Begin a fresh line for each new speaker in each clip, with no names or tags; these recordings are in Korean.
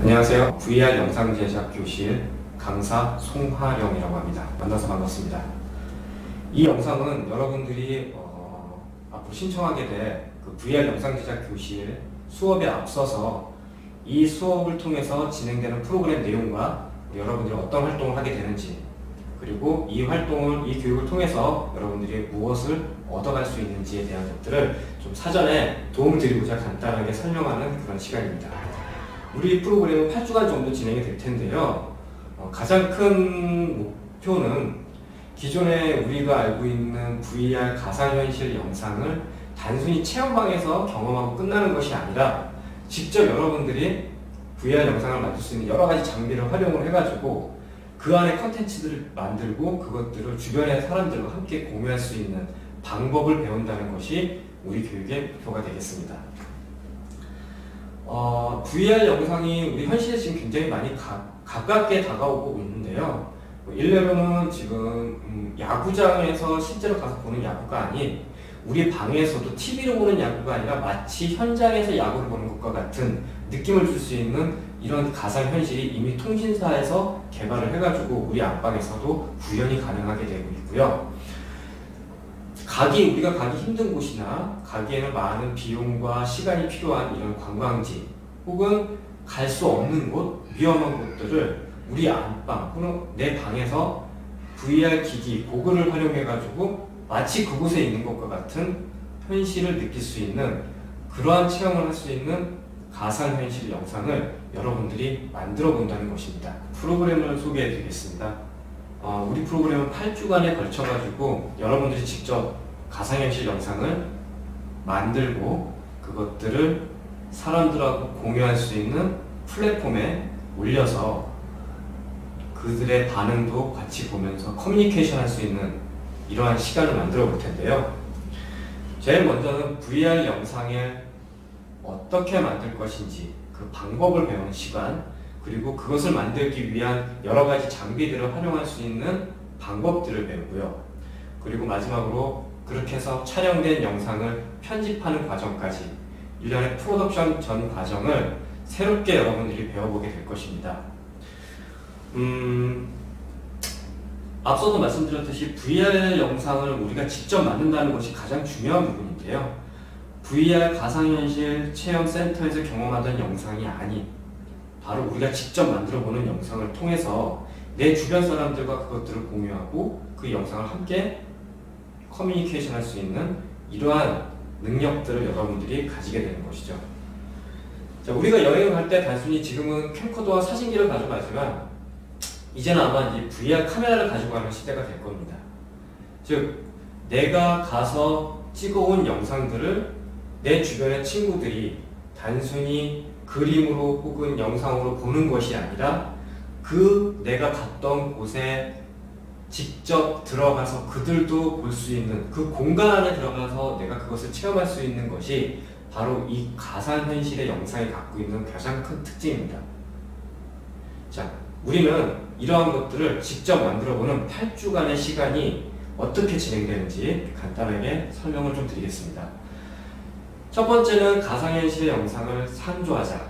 안녕하세요. VR 영상 제작 교실 강사 송하영이라고 합니다. 만나서 반갑습니다. 이 영상은 여러분들이 앞으로 신청하게 될 그 VR 영상 제작 교실 수업에 앞서서 이 수업을 통해서 진행되는 프로그램 내용과 여러분들이 어떤 활동을 하게 되는지, 그리고 이 교육을 통해서 여러분들이 무엇을 얻어갈 수 있는지에 대한 것들을 좀 사전에 도움을 드리고자 간단하게 설명하는 그런 시간입니다. 우리 프로그램은 8주간 정도 진행이 될 텐데요. 가장 큰 목표는 기존에 우리가 알고 있는 VR 가상현실 영상을 단순히 체험방에서 경험하고 끝나는 것이 아니라 직접 여러분들이 VR 영상을 만들 수 있는 여러 가지 장비를 활용을 해가지고 그 안에 컨텐츠들을 만들고 그것들을 주변의 사람들과 함께 공유할 수 있는 방법을 배운다는 것이 우리 교육의 목표가 되겠습니다. VR 영상이 우리 현실에 지금 굉장히 많이 가깝게 다가오고 있는데요. 일례로는 지금 야구장에서 실제로 가서 보는 야구가 아닌 우리 방에서도 TV로 보는 야구가 아니라 마치 현장에서 야구를 보는 것과 같은 느낌을 줄 수 있는 이런 가상현실이 이미 통신사에서 개발을 해가지고 우리 안방에서도 구현이 가능하게 되고 있고요. 우리가 가기 힘든 곳이나 가기에는 많은 비용과 시간이 필요한 이런 관광지 혹은 갈 수 없는 곳, 위험한 곳들을 우리 안방 또는 내 방에서 VR 기기, 고글을 활용해가지고 마치 그곳에 있는 것과 같은 현실을 느낄 수 있는 그러한 체험을 할 수 있는 가상현실 영상을 여러분들이 만들어 본다는 것입니다. 프로그램을 소개해 드리겠습니다. 우리 프로그램은 8주간에 걸쳐가지고 여러분들이 직접 가상현실 영상을 만들고 그것들을 사람들하고 공유할 수 있는 플랫폼에 올려서 그들의 반응도 같이 보면서 커뮤니케이션 할 수 있는 이러한 시간을 만들어 볼 텐데요. 제일 먼저는 VR 영상을 어떻게 만들 것인지 그 방법을 배우는 시간, 그리고 그것을 만들기 위한 여러 가지 장비들을 활용할 수 있는 방법들을 배우고요. 그리고 마지막으로 그렇게 해서 촬영된 영상을 편집하는 과정까지 일련의 프로덕션 전 과정을 새롭게 여러분들이 배워보게 될 것입니다. 앞서도 말씀드렸듯이 VR 영상을 우리가 직접 만든다는 것이 가장 중요한 부분인데요. VR 가상현실 체험센터에서 경험하던 영상이 아닌 바로 우리가 직접 만들어보는 영상을 통해서 내 주변 사람들과 그것들을 공유하고 그 영상을 함께 커뮤니케이션 할 수 있는 이러한 능력들을 여러분들이 가지게 되는 것이죠. 자, 우리가 여행을 갈 때 단순히 지금은 캠코더와 사진기를 가져가지만 이제는 아마 이 VR 카메라를 가지고 가는 시대가 될 겁니다. 즉, 내가 가서 찍어온 영상들을 내 주변의 친구들이 단순히 그림으로 혹은 영상으로 보는 것이 아니라 내가 갔던 곳에 직접 들어가서 그들도 볼 수 있는 그 공간 안에 들어가서 내가 그것을 체험할 수 있는 것이 바로 이 가상현실의 영상이 갖고 있는 가장 큰 특징입니다. 자, 우리는 이러한 것들을 직접 만들어보는 8주간의 시간이 어떻게 진행되는지 간단하게 설명을 좀 드리겠습니다. 첫 번째는 가상현실의 영상을 상조하자.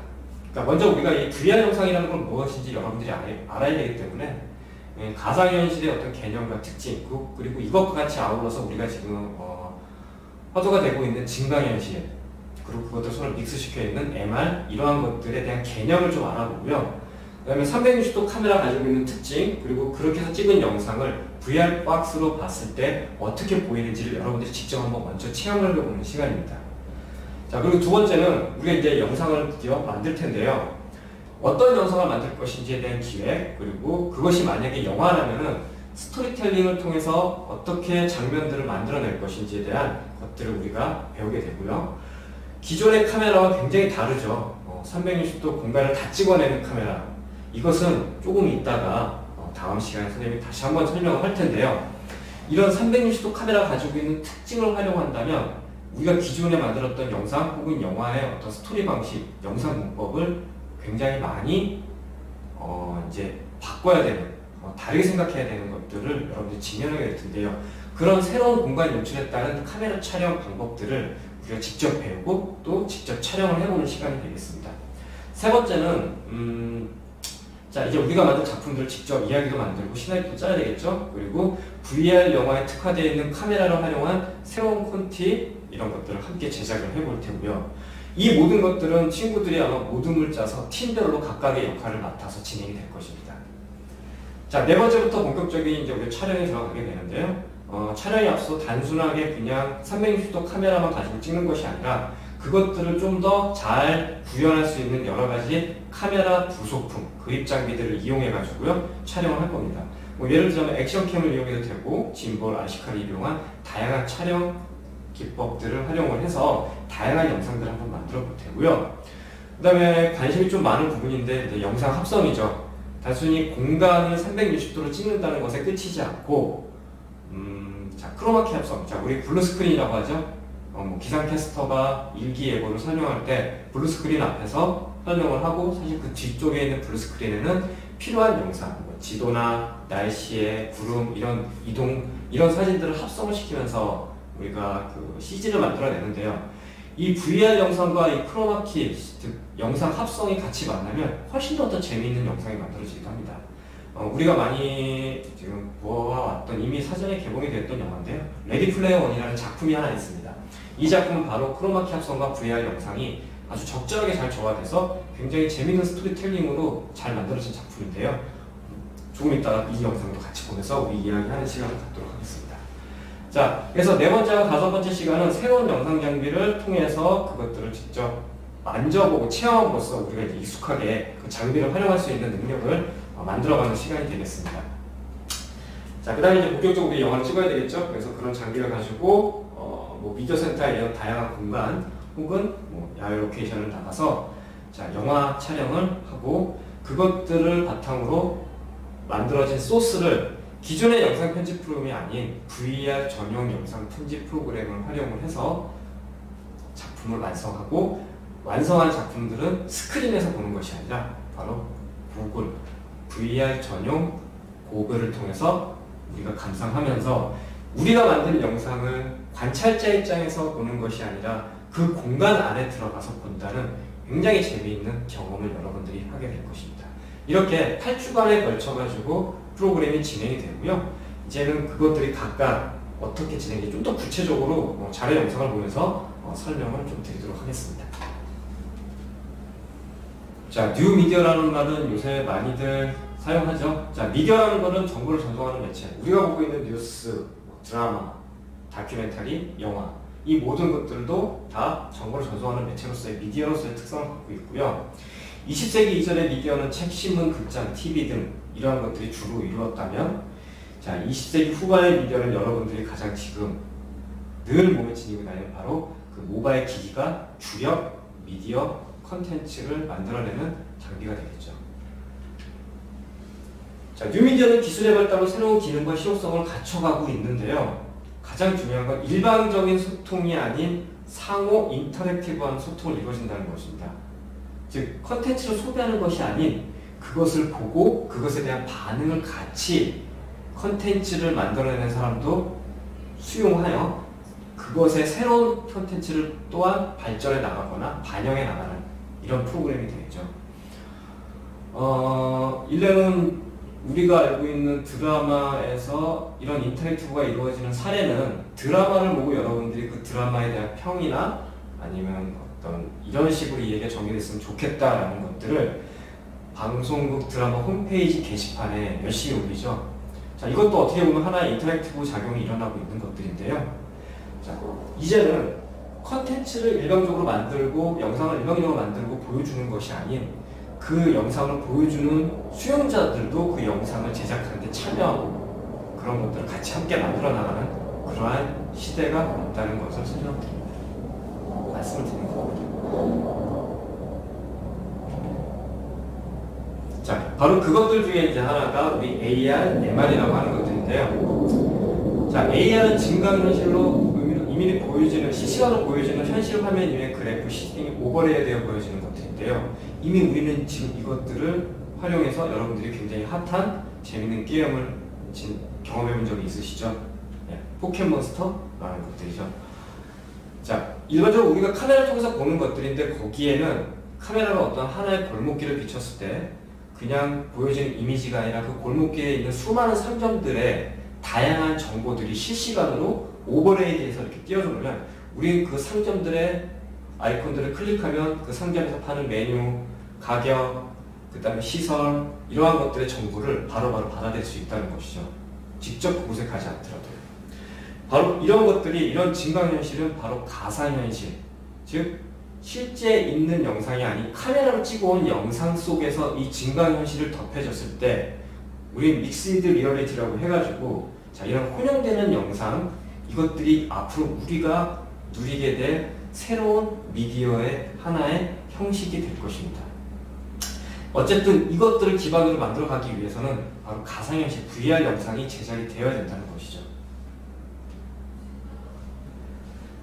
그러니까 먼저 우리가 이 VR 영상이라는 건 무엇인지 여러분들이 알아야 되기 때문에 가상현실의 어떤 개념과 특징, 그리고 이것과 같이 아울러서 우리가 지금 화두가 되고 있는 증강현실, 그리고 그것들 서로 믹스시켜 있는 MR, 이러한 것들에 대한 개념을 좀 알아보고요. 그 다음에 360도 카메라 가지고 있는 특징, 그리고 그렇게 해서 찍은 영상을 VR 박스로 봤을 때 어떻게 보이는지를 여러분들이 직접 한번 먼저 체험을 해보는 시간입니다. 자, 그리고 두 번째는 우리가 이제 영상을 드디어 만들 텐데요. 어떤 영상을 만들 것인지에 대한 기획, 그리고 그것이 만약에 영화라면은 스토리텔링을 통해서 어떻게 장면들을 만들어낼 것인지에 대한 것들을 우리가 배우게 되고요. 기존의 카메라와 굉장히 다르죠. 360도 공간을 다 찍어내는 카메라. 이것은 조금 있다가 다음 시간에 선생님이 다시 한번 설명을 할 텐데요. 이런 360도 카메라가 가지고 있는 특징을 활용한다면 우리가 기존에 만들었던 영상 혹은 영화의 어떤 스토리 방식, 영상 문법을 굉장히 많이 이제 바꿔야 되는, 다르게 생각해야 되는 것들을 여러분들이 직면하게 될 텐데요. 그런 새로운 공간 연출에 따른 카메라 촬영 방법들을 우리가 직접 배우고 또 직접 촬영을 해보는 시간이 되겠습니다. 세 번째는 자, 이제 우리가 만든 작품들을 직접 이야기도 만들고 시나리오도 짜야 되겠죠. 그리고 VR 영화에 특화되어 있는 카메라를 활용한 새로운 콘티 이런 것들을 함께 제작을 해볼 테고요. 이 모든 것들은 친구들이 아마 모둠을 짜서 팀별로 각각의 역할을 맡아서 진행이 될 것입니다. 자, 네 번째부터 본격적인 이제 우리 촬영에 들어가게 되는데요. 촬영에 앞서 단순하게 그냥 360도 카메라만 가지고 찍는 것이 아니라 그것들을 좀 더 잘 구현할 수 있는 여러 가지 카메라 부속품, 그립 장비들을 이용해 가지고요 촬영을 할 겁니다. 뭐 예를 들자면 액션캠을 이용해도 되고 짐볼, RC카를 이용한 다양한 촬영 기법들을 활용을 해서 다양한 영상들을 한번 만들어 볼 테고요. 그 다음에 관심이 좀 많은 부분인데 이제 영상 합성이죠. 단순히 공간을 360도로 찍는다는 것에 끝이지 않고 자, 크로마키 합성. 자, 우리 블루스크린이라고 하죠. 뭐 기상캐스터가 일기예보를 설명할 때 블루스크린 앞에서 설명을 하고 사실 그 뒤쪽에 있는 블루스크린에는 필요한 영상, 뭐 지도나 날씨의 구름 이런 이동 이런 사진들을 합성을 시키면서 우리가 그 CG를 만들어내는데요. 이 VR 영상과 이 크로마키 즉 영상 합성이 같이 만나면 훨씬 더 재미있는 영상이 만들어지기도 합니다. 우리가 많이 지금 보아왔던 이미 사전에 개봉이 되었던 영화인데요. 레디 플레이어 원이라는 작품이 하나 있습니다. 이 작품은 바로 크로마키 합성과 VR 영상이 아주 적절하게 잘 조화돼서 굉장히 재미있는 스토리텔링으로 잘 만들어진 작품인데요. 조금 이따가 이 영상도 같이 보면서 우리 이야기하는 시간을 갖도록 하겠습니다. 자, 그래서 네 번째와 다섯 번째 시간은 새로운 영상 장비를 통해서 그것들을 직접 만져보고 체험함으로써 우리가 이제 익숙하게 그 장비를 활용할 수 있는 능력을 만들어가는 시간이 되겠습니다. 자, 그 다음에 이제 본격적으로 영화를 찍어야 되겠죠? 그래서 그런 장비를 가지고 뭐 미디어 센터에 이런 다양한 공간 혹은 뭐 야외 로케이션을 나가서 자, 영화 촬영을 하고 그것들을 바탕으로 만들어진 소스를 기존의 영상 편집 프로그램이 아닌 VR 전용 영상 편집 프로그램을 활용을 해서 작품을 완성하고 완성한 작품들은 스크린에서 보는 것이 아니라 바로 구글 VR 전용 고글을 통해서 우리가 감상하면서 우리가 만든 영상을 관찰자 입장에서 보는 것이 아니라 그 공간 안에 들어가서 본다는 굉장히 재미있는 경험을 여러분들이 하게 될 것입니다. 이렇게 8주간에 걸쳐가지고 프로그램이 진행이 되고요. 이제는 그것들이 각각 어떻게 진행이 좀 더 구체적으로 자료 영상을 보면서 설명을 좀 드리도록 하겠습니다. 자, 뉴 미디어라는 말은 요새 많이들 사용하죠. 자, 미디어라는 것은 정보를 전송하는 매체. 우리가 보고 있는 뉴스, 드라마, 다큐멘터리, 영화 이 모든 것들도 다 정보를 전송하는 매체로서의 미디어로서의 특성을 갖고 있고요. 20세기 이전의 미디어는 책, 신문, 극장, TV 등 이러한 것들이 주로 이루었다면 자, 20세기 후반의 미디어는 여러분들이 가장 지금 늘 몸에 지니고 다니는 바로 그 모바일 기기가 주력 미디어 컨텐츠를 만들어내는 장비가 되겠죠. 자, 뉴미디어는 기술의 발달로 새로운 기능과 실용성을 갖춰가고 있는데요. 가장 중요한 건 일방적인 소통이 아닌 상호 인터랙티브한 소통을 이루어진다는 것입니다. 즉, 컨텐츠를 소비하는 것이 아닌 그것을 보고 그것에 대한 반응을 같이 컨텐츠를 만들어내는 사람도 수용하여 그것의 새로운 컨텐츠를 또한 발전해 나가거나 반영해 나가는 이런 프로그램이 되겠죠. 일례는 우리가 알고 있는 드라마에서 이런 인터랙티브가 이루어지는 사례는 드라마를 보고 여러분들이 그 드라마에 대한 평이나 아니면 어떤 이런 식으로 이 얘기가 정리됐으면 좋겠다라는 것들을 방송국 드라마 홈페이지 게시판에 열심히 올리죠. 자, 이것도 어떻게 보면 하나의 인터랙티브 작용이 일어나고 있는 것들인데요. 자, 이제는 컨텐츠를 일방적으로 만들고 영상을 일방적으로 만들고 보여주는 것이 아닌 그 영상을 보여주는 수용자들도 그 영상을 제작하는 데 참여하고 그런 것들을 같이 함께 만들어 나가는 그러한 시대가 왔다는 것을 설명드립니다. 말씀을 드리는 거거든요. 자, 바로 그것들 중에 이제 하나가 우리 AR, MR이라고 하는 것들인데요. 자, AR은 증강현실로 이미 보여지는, 실시간으로 보여지는 현실 화면 위에 그래프 시스템이 오버레이 되어 보여지는 것들인데요. 이미 우리는 지금 이것들을 활용해서 여러분들이 굉장히 핫한 재밌는 게임을 경험해 본 적이 있으시죠? 네, 포켓몬스터라는 것들이죠. 자, 일반적으로 우리가 카메라를 통해서 보는 것들인데 거기에는 카메라가 어떤 하나의 골목길을 비췄을 때 그냥 보여지는 이미지가 아니라 그 골목길에 있는 수많은 상점들의 다양한 정보들이 실시간으로 오버레이드해서 이렇게 띄워주면 우리는 그 상점들의 아이콘들을 클릭하면 그 상점에서 파는 메뉴, 가격, 그 다음에 시설 이러한 것들의 정보를 바로바로 받아낼 수 있다는 것이죠. 직접 그곳에 가지 않더라도요. 바로 이런 것들이, 이런 증강현실은 바로 가상현실, 즉 실제 있는 영상이 아닌 카메라로 찍어온 영상 속에서 이 증강현실을 덮여졌을 때 우리 믹스드 리얼리티라고 해가지고 자, 이런 혼용되는 영상, 이것들이 앞으로 우리가 누리게 될 새로운 미디어의 하나의 형식이 될 것입니다. 어쨌든 이것들을 기반으로 만들어가기 위해서는 바로 가상현실 VR 영상이 제작이 되어야 된다는 것이죠.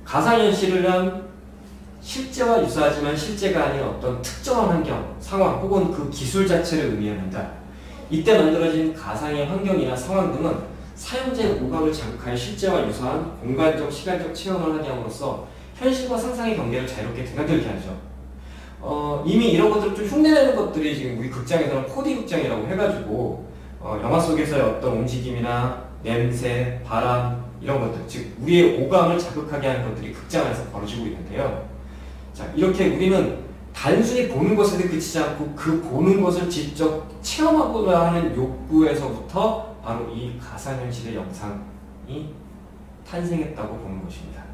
가상현실은 실제와 유사하지만 실제가 아닌 어떤 특정한 환경, 상황 혹은 그 기술 자체를 의미합니다. 이때 만들어진 가상의 환경이나 상황 등은 사용자의 오감을 자극하여 실제와 유사한 공간적, 시간적 체험을 하게 함으로써 현실과 상상의 경계를 자유롭게 드나들게 하죠. 이미 이런 것들을 좀 흉내내는 것들이 지금 우리 극장에서는 4D 극장이라고 해가지고 영화 속에서의 어떤 움직임이나 냄새, 바람 이런 것들, 즉 우리의 오감을 자극하게 하는 것들이 극장 안에서 벌어지고 있는데요. 자, 이렇게 우리는 단순히 보는 것에 그치지 않고 그 보는 것을 직접 체험하고자 하는 욕구에서부터 바로 이 가상현실의 영상이 탄생했다고 보는 것입니다.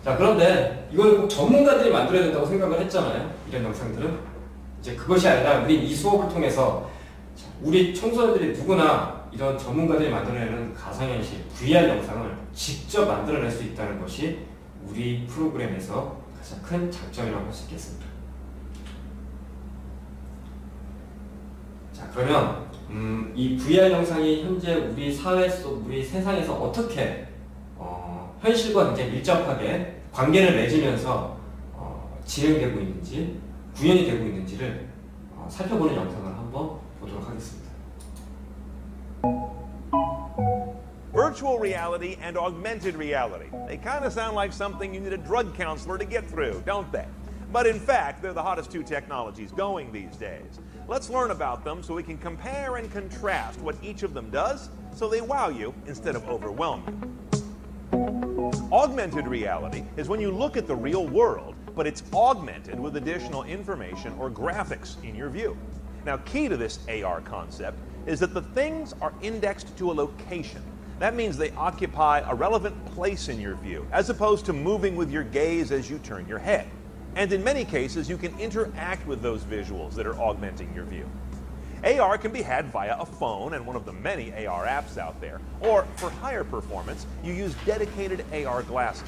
자, 그런데 이걸 꼭 전문가들이 만들어야 된다고 생각을 했잖아요. 이런 영상들은. 이제 그것이 아니라 우리 이 수업을 통해서 우리 청소년들이 누구나 이런 전문가들이 만들어내는 가상현실, VR 영상을 직접 만들어낼 수 있다는 것이 우리 프로그램에서 가장 큰 장점이라고 할 수 있겠습니다. 자, 그러면 이 VR 영상이 현재 우리 사회 속, 우리 세상에서 어떻게 현실과 굉장히 밀접하게 관계를 맺으면서 진행되고 있는지, 구현이 되고 있는지를 살펴보는 영상을 한번 보도록 하겠습니다.
Virtual reality and augmented reality. They kind of sound like something you need a drug counselor to get through, don't they? But in fact, they're the hottest two technologies going these days. Let's learn about them so we can compare and contrast what each of them does so they wow you instead of overwhelm you. Augmented reality is when you look at the real world, but it's augmented with additional information or graphics in your view. Now, key to this AR concept is that the things are indexed to a location. That means they occupy a relevant place in your view, as opposed to moving with your gaze as you turn your head. And in many cases, you can interact with those visuals that are augmenting your view. AR can be had via a phone and one of the many AR apps out there, or for higher performance, you use dedicated AR glasses.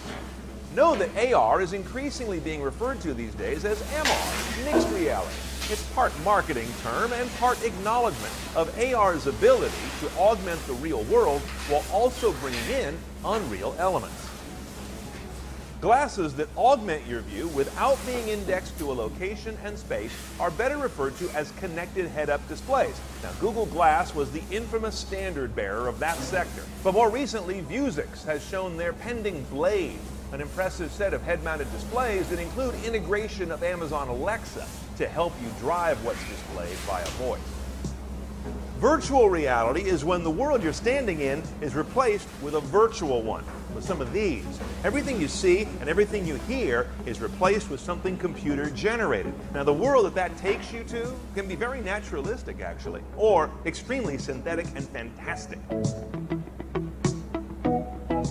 Know that AR is increasingly being referred to these days as MR, mixed reality. It's part marketing term and part acknowledgement of AR's ability to augment the real world while also bringing in unreal elements. Glasses that augment your view without being indexed to a location and space are better referred to as connected head-up displays. Now, Google Glass was the infamous standard bearer of that sector. But more recently, Vuzix has shown their pending Blade, an impressive set of head-mounted displays that include integration of Amazon Alexa to help you drive what's displayed via voice. Virtual reality is when the world you're standing in is replaced with a virtual one. With some of these, everything you see and everything you hear is replaced with something computer generated. Now, the world that takes you to can be very naturalistic, actually, or extremely synthetic and fantastic.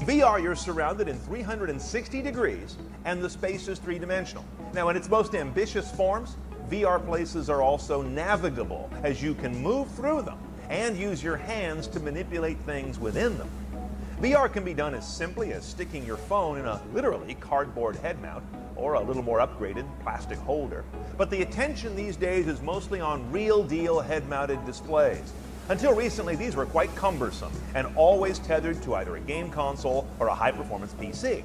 VR, you're surrounded in 360 degrees, and the space is three-dimensional. Now, in its most ambitious forms, VR places are also navigable, as you can move through them and use your hands to manipulate things within them. VR can be done as simply as sticking your phone in a literally cardboard head mount or a little more upgraded plastic holder. But the attention these days is mostly on real-deal head-mounted displays. Until recently, these were quite cumbersome and always tethered to either a game console or a high-performance PC.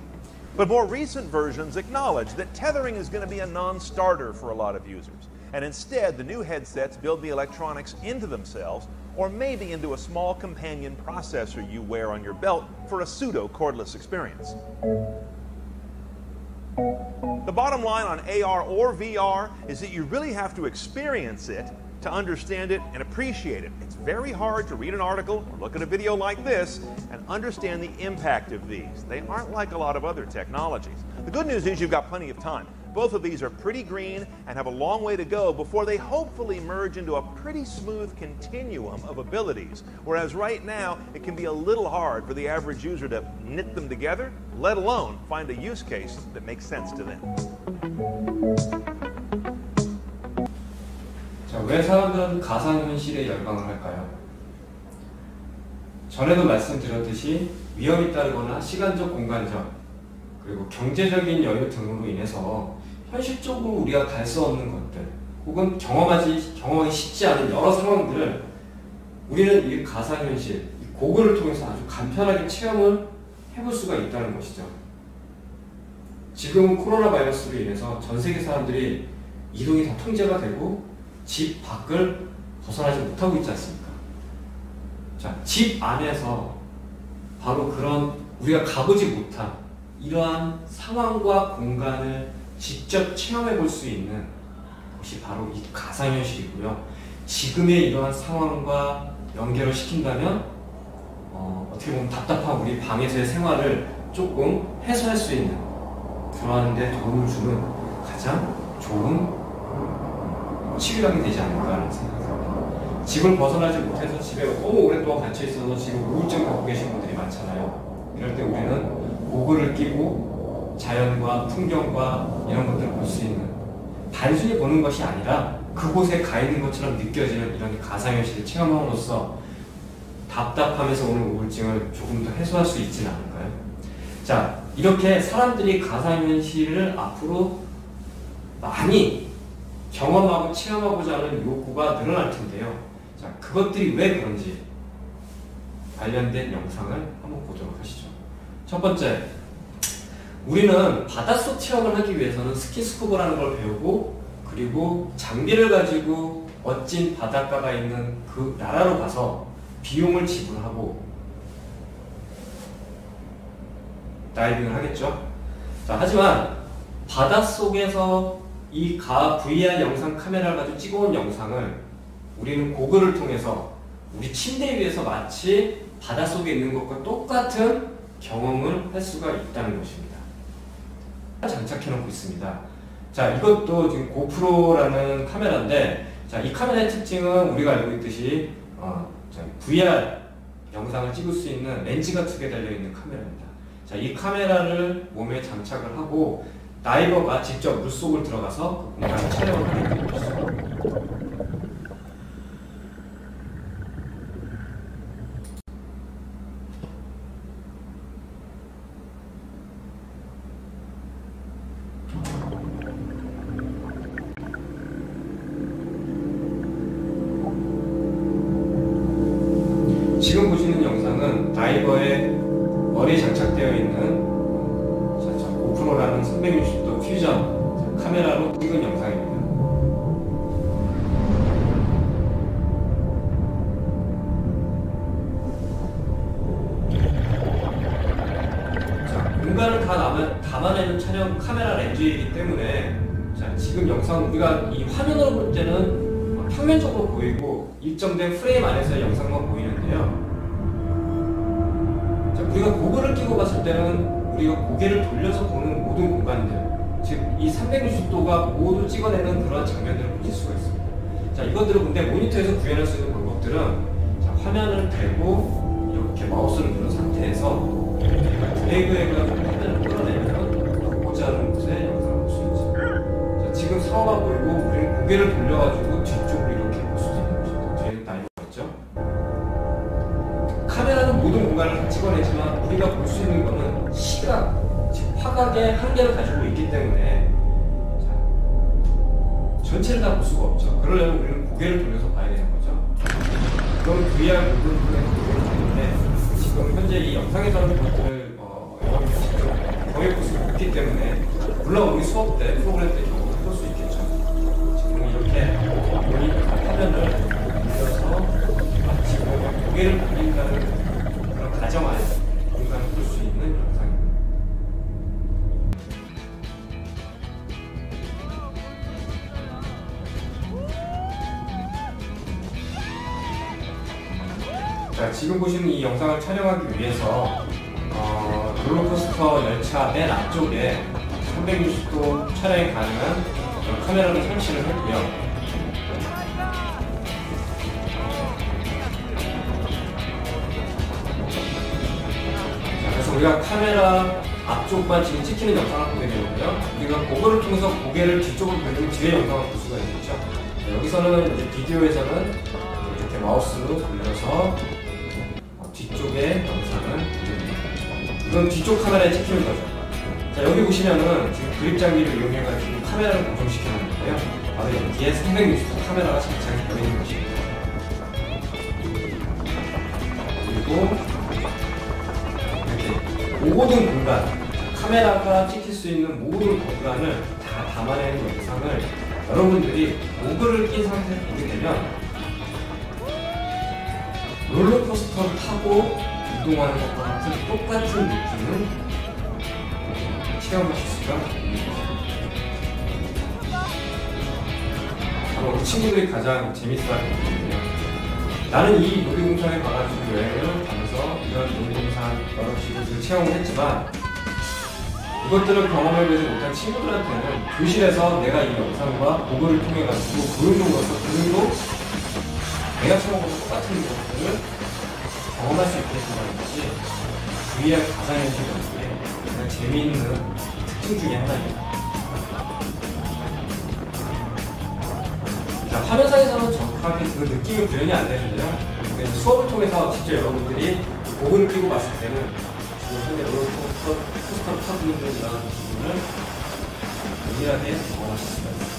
But more recent versions acknowledge that tethering is going to be a non-starter for a lot of users. And instead, the new headsets build the electronics into themselves or maybe into a small companion processor you wear on your belt for a pseudo-cordless experience. The bottom line on AR or VR is that you really have to experience it to understand it and appreciate it. It's very hard to read an article or look at a video like this and understand the impact of these. They aren't like a lot of other technologies. The good news is you've got plenty of time. Both of these are pretty green and have a long way to go before they hopefully merge into a pretty smooth continuum of abilities, whereas right now it can be a little hard for the average user to knit them together, let alone find a use case that makes sense to them.
자, 왜 사람들은 가상현실에 열광을 할까요? 전에도 말씀드렸듯이 위험이 따르거나 시간적, 공간적, 그리고 경제적인 여유 등으로 인해서 현실적으로 우리가 갈 수 없는 것들 혹은 경험하기 쉽지 않은 여러 상황들을 우리는 이 가상현실, 이 고글을 통해서 아주 간편하게 체험을 해볼 수가 있다는 것이죠. 지금은 코로나 바이러스로 인해서 전 세계 사람들이 이동이 다 통제가 되고 집 밖을 벗어나지 못하고 있지 않습니까? 자, 집 안에서 바로 그런 우리가 가보지 못한 이러한 상황과 공간을 직접 체험해 볼 수 있는 것이 바로 이 가상현실이고요. 지금의 이러한 상황과 연결을 시킨다면 어떻게 보면 답답한 우리 방에서의 생활을 조금 해소할 수 있는 그러한 데 도움을 주는 가장 좋은 치료약이 되지 않을까라는 생각이 듭니다. 집을 벗어나지 못해서 집에 너무 오랫동안 갇혀 있어서 지금 우울증 갖고 계신 분들이 많잖아요. 이럴 때 우리는 고글을 끼고 자연과 풍경과 이런 것들을 볼 수 있는, 단순히 보는 것이 아니라 그곳에 가 있는 것처럼 느껴지는 이런 가상현실을 체험함으로써 답답함에서 오는 우울증을 조금 더 해소할 수 있지는 않을까요? 자, 이렇게 사람들이 가상현실을 앞으로 많이 경험하고 체험하고자 하는 욕구가 늘어날 텐데요. 자, 그것들이 왜 그런지 관련된 영상을 한번 보도록 하시죠. 첫 번째, 우리는 바닷속 체험을 하기 위해서는 스키스쿠버라는 걸 배우고 그리고 장비를 가지고 멋진 바닷가가 있는 그 나라로 가서 비용을 지불하고 다이빙을 하겠죠. 자, 하지만 바닷속에서 이 VR 영상 카메라를 가지고 찍어온 영상을 우리는 고글을 통해서 우리 침대 위에서 마치 바닷속에 있는 것과 똑같은 경험을 할 수가 있다는 것입니다. 장착해 놓고 있습니다. 자, 이것도 지금 고프로라는 카메라인데, 자, 이 카메라의 특징은 우리가 알고 있듯이 VR 영상을 찍을 수 있는 렌즈가 2개 달려있는 카메라입니다. 자, 이 카메라를 몸에 장착을 하고 다이버가 직접 물속을 들어가서 그 공간을 촬영을 하게 되는 것이죠. 지금 보시는 영상은 다이버의 머리에 장착되어 있는 고프로라는 360도 퓨전 카메라로 찍은 영상입니다. 자, 공간을 다 담아내는 촬영 카메라 렌즈이기 때문에 자, 지금 영상 우리가 이 화면으로 볼 때는 평면적으로 보이고 일정된 프레임 안에서의 영상만 보이는데요. 자, 우리가 고글을 끼고 봤을 때는 우리가 고개를 돌려서 보는 모든 공간들, 즉 이 360도가 모두 찍어내는 그런 장면들을 보실 수가 있습니다. 자, 이것들은 근데 모니터에서 구현할 수 있는 방법들은 자, 화면을 대고 이렇게 마우스를 누른 상태에서 드래그해가지고 화면을 끌어내면 보고자 하는 곳에 영상을 볼 수 있죠. 자, 지금 상어가 보이고 우리는 고개를 돌려가지고 뒤쪽으로 이렇게 볼 수도 있는 것입니다. 뒤에는 다이버가 있죠. 카메라는 모든 공간을 다 찍어내지만 우리가 볼 수 있는 것은 시각, 즉 화각의 한계를 가지고 있기 때문에 자, 전체를 다 볼 수가 없죠. 그러려면 우리는 고개를 돌려서 봐야 되는 거죠. 그럼 VR 모든 분야에서 고개를 돌리는데 지금 현재 이 영상에서 하는 것들을 여러분이 직접 거의 볼 수 없기 때문에 물론 우리 수업 때 프로그램 때 경험을 해볼 수 있겠죠. 지금 이렇게 모니터 화면을 돌려서 마치 고개를 돌린다는 그런 가정 안에서 공간을 볼 수 있는 영상입니다. 자, 지금 보시는 이 영상을 촬영하기 위해서 롤러코스터 열차 맨 앞쪽에 360도 촬영이 가능한 카메라를 설치를 했고요. 자, 그래서 우리가 카메라 앞쪽만 지금 찍히는 영상을 보게 되는데요. 우리가 그거를 통해서 고개를 뒤쪽으로 돌리면 뒤에 영상을 볼 수가 있겠죠. 자, 여기서는 이제 비디오에서는 이렇게 마우스로 돌려서 뒤쪽에 영상을 보여줍니다. 이건 뒤쪽 카메라에 찍히는 거죠. 자, 여기 보시면은 지금 그립 장비를 이용해가지고 카메라를 고정시켜 놓는데요. 바로 여기에 360도 카메라가 장착이 되어 있는 것입니다. 그리고 이렇게 모든 공간, 카메라가 찍힐 수 있는 모든 공간을 다 담아내는 영상을 여러분들이 고글을 낀 상태에서 보게 되면 롤러코스터를 타고 이동하는 것과 같은 똑같은 느낌을 체험하실 수가 있습니다. 바로 우리 친구들이 가장 재밌어하는 부분이에요. 나는 이 놀이동산에 가가지고 여행을 가면서 이런 놀이동산 여러 기구들을 체험을 했지만 이것들을 경험해보지 못한 친구들한테는 교실에서 내가 이 영상과 보고를 통해가지고 보여줌으로써 그들도 내가 체험하고 똑같은 것들을 경험할 수 있겠다는 것이 VR 가상현실 연구의 가장 재미있는 특징 중에 하나입니다. 자, 화면상에서는 정확하게 그 느낌이 구현이 안 되는데요. 그래서 수업을 통해서 직접 여러분들이 보고를 끼고 봤을 때는 지금 현재 롤러코스터를 타고 있는 이런 부분을 은밀하게 경험하실 수가 있습니다.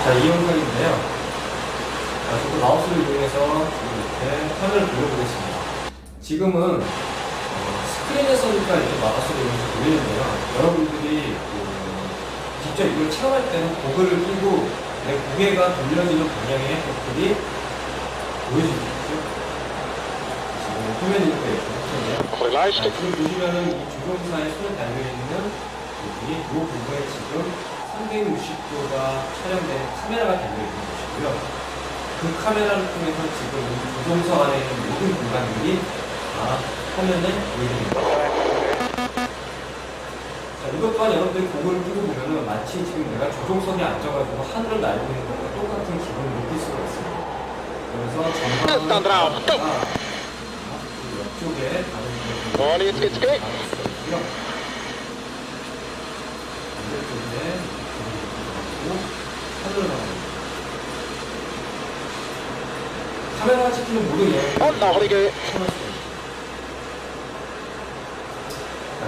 자, 이 영상인데요. 자, 저도 마우스를 이용해서 이렇게 화면을 돌려보겠습니다. 지금은 스크린에서니까 이렇게 마우스를 이용해서 돌리는데요. 여러분들이 직접 이걸 체험할 때는 고글을 끼고 내 고개가 돌려지는 방향의 것들이 보여지겠죠. 지금 화면이 이렇게 있거든요. 지금 보시면은 이 조종사의 손에 달려있는 여기 이 부분에 지금 360도가 촬영된 카메라가 달려있는 것이고요. 그 카메라를 통해서 지금 이 조종석 안에 있는 모든 공간들이 다 화면에 보여집니다. 자, 이것 또한 여러분들이 고글을 끼고 보면은 마치 지금 내가 조종석에 앉아가지고 하늘을 날고 있는 것과 똑같은 기분을 느낄 수가 있습니다. 그래서 전방을 옆쪽에 다른 부분을 알 수가 있고요. 카메라가 찍히는 모든 여행을 참을 수가 있습니다.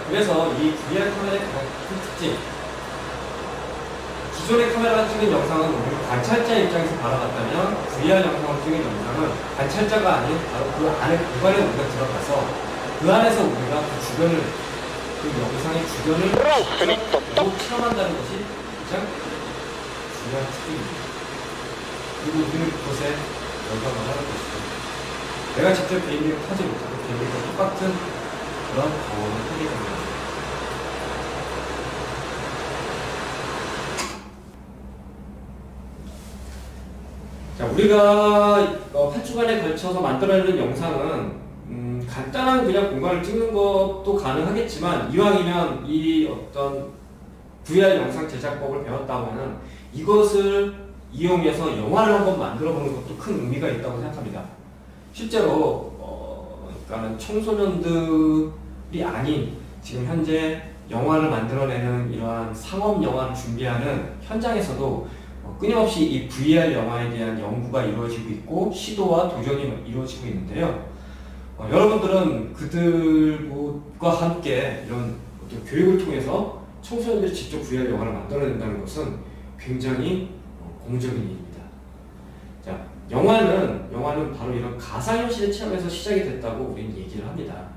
그래서 이 VR 카메라의 가장 큰 특징, 기존의 카메라가 찍은 영상은 우리 관찰자 입장에서 바라봤다면 VR 영상을 찍은 영상은 관찰자가 아닌 바로 그 안에 공간에 우리가 들어가서 그 안에서 우리가 그 주변을, 그 영상의 주변을 체험한다는 것이 가장 중요한 특징입니다. 그리고 우리는 그곳에 열광을 하는 것이죠. 내가 직접 비행기를 타지 못하고 비행기가 똑같은 그런 경험을 하게 됩니다. 자, 우리가 8주간에 걸쳐서 만들어내는 영상은 간단한 그냥 공간을 찍는 것도 가능하겠지만 이왕이면 이 어떤 VR 영상 제작법을 배웠다고 하면 이것을 이용해서 영화를 한번 만들어 보는 것도 큰 의미가 있다고 생각합니다. 실제로 그러니까는 청소년들이 아닌 지금 현재 영화를 만들어내는 이러한 상업 영화를 준비하는 현장에서도 끊임없이 이 VR 영화에 대한 연구가 이루어지고 있고 시도와 도전이 이루어지고 있는데요. 여러분들은 그들과 함께 이런 어떤 교육을 통해서 청소년들이 직접 VR 영화를 만들어낸다는 것은 굉장히 공적인 일입니다. 자, 영화는 바로 이런 가상현실의 체험에서 시작이 됐다고 우리는 얘기를 합니다.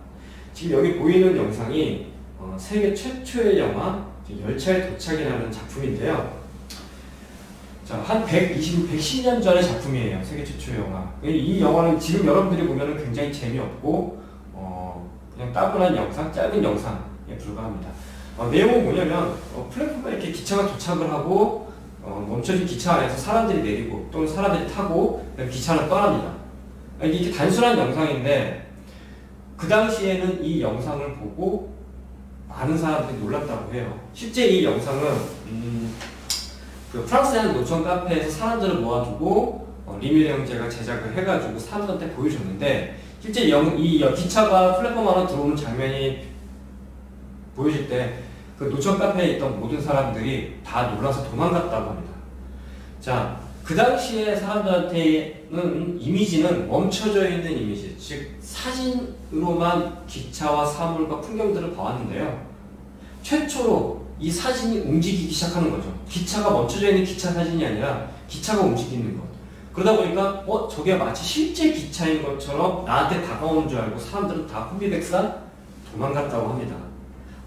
지금 여기 보이는 영상이 세계 최초의 영화 열차의 도착이라는 작품인데요. 자, 한 110년 전의 작품이에요. 세계 최초의 영화. 이 영화는 지금 여러분들이 보면 굉장히 재미없고 그냥 따분한 영상, 짧은 영상에 불과합니다. 내용은 뭐냐면 플랫폼에 이렇게 기차가 도착을 하고 멈춰진 기차 안에서 사람들이 내리고 또는 사람들이 타고 기차는 떠납니다. 이게 단순한 영상인데 그 당시에는 이 영상을 보고 많은 사람들이 놀랐다고 해요. 실제 이 영상은 그 프랑스의 한 노천 카페에서 사람들을 모아두고 리뮤 형제가 제작을 해가지고 사람들한테 보여줬는데 실제 이 기차가 플랫폼 안으로 들어오는 장면이 보여질 때 그 노천 카페에 있던 모든 사람들이 다 놀라서 도망갔다고 합니다. 자, 그 당시에 사람들한테는 이미지는 멈춰져 있는 이미지, 즉 사진으로만 기차와 사물과 풍경들을 봐왔는데요. 최초로 이 사진이 움직이기 시작하는 거죠. 기차가 멈춰져 있는 기차 사진이 아니라 기차가 움직이는 것. 그러다 보니까 저게 마치 실제 기차인 것처럼 나한테 다가오는 줄 알고 사람들은 다 혼비백산 도망갔다고 합니다.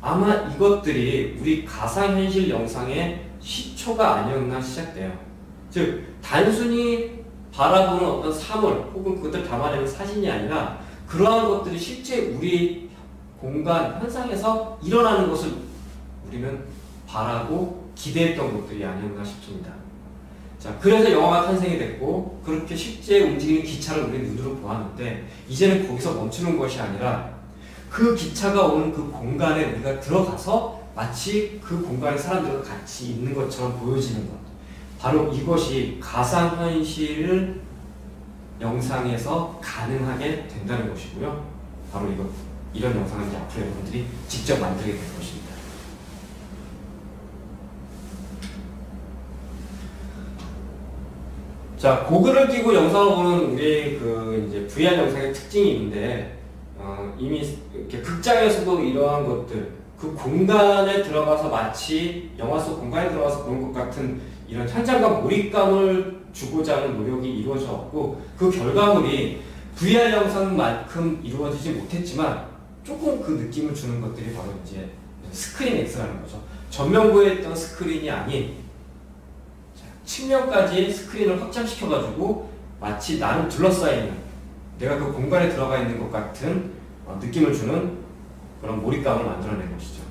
아마 이것들이 우리 가상현실 영상의 시초가 아니었나 시작돼요. 즉 단순히 바라보는 어떤 사물 혹은 그것을 담아내는 사진이 아니라 그러한 것들이 실제 우리 공간, 현상에서 일어나는 것을 우리는 바라고 기대했던 것들이 아니었나 싶습니다. 자, 그래서 영화가 탄생이 됐고 그렇게 실제 움직이는 기차를 우리 눈으로 보았는데 이제는 거기서 멈추는 것이 아니라 그 기차가 오는 그 공간에 우리가 들어가서 마치 그 공간에 사람들과 같이 있는 것처럼 보여지는 것. 바로 이것이 가상현실 영상에서 가능하게 된다는 것이고요. 바로 이런 영상을 이제 앞으로 여러분들이 직접 만들게 될 것입니다. 자, 고글을 끼고 영상을 보는 우리 이제 VR 영상의 특징이 있는데, 이미 이렇게 극장에서도 이러한 것들, 그 공간에 들어가서 마치 영화 속 공간에 들어가서 보는 것 같은 이런 현장감, 몰입감을 주고자 하는 노력이 이루어졌고, 그 결과물이 VR 영상만큼 이루어지지 못했지만, 조금 그 느낌을 주는 것들이 바로 이제 스크린 X라는 거죠. 전면부에 있던 스크린이 아닌, 측면까지 스크린을 확장시켜가지고 마치 나를 둘러싸이는 내가 그 공간에 들어가 있는 것 같은 느낌을 주는 그런 몰입감을 만들어낸 것이죠.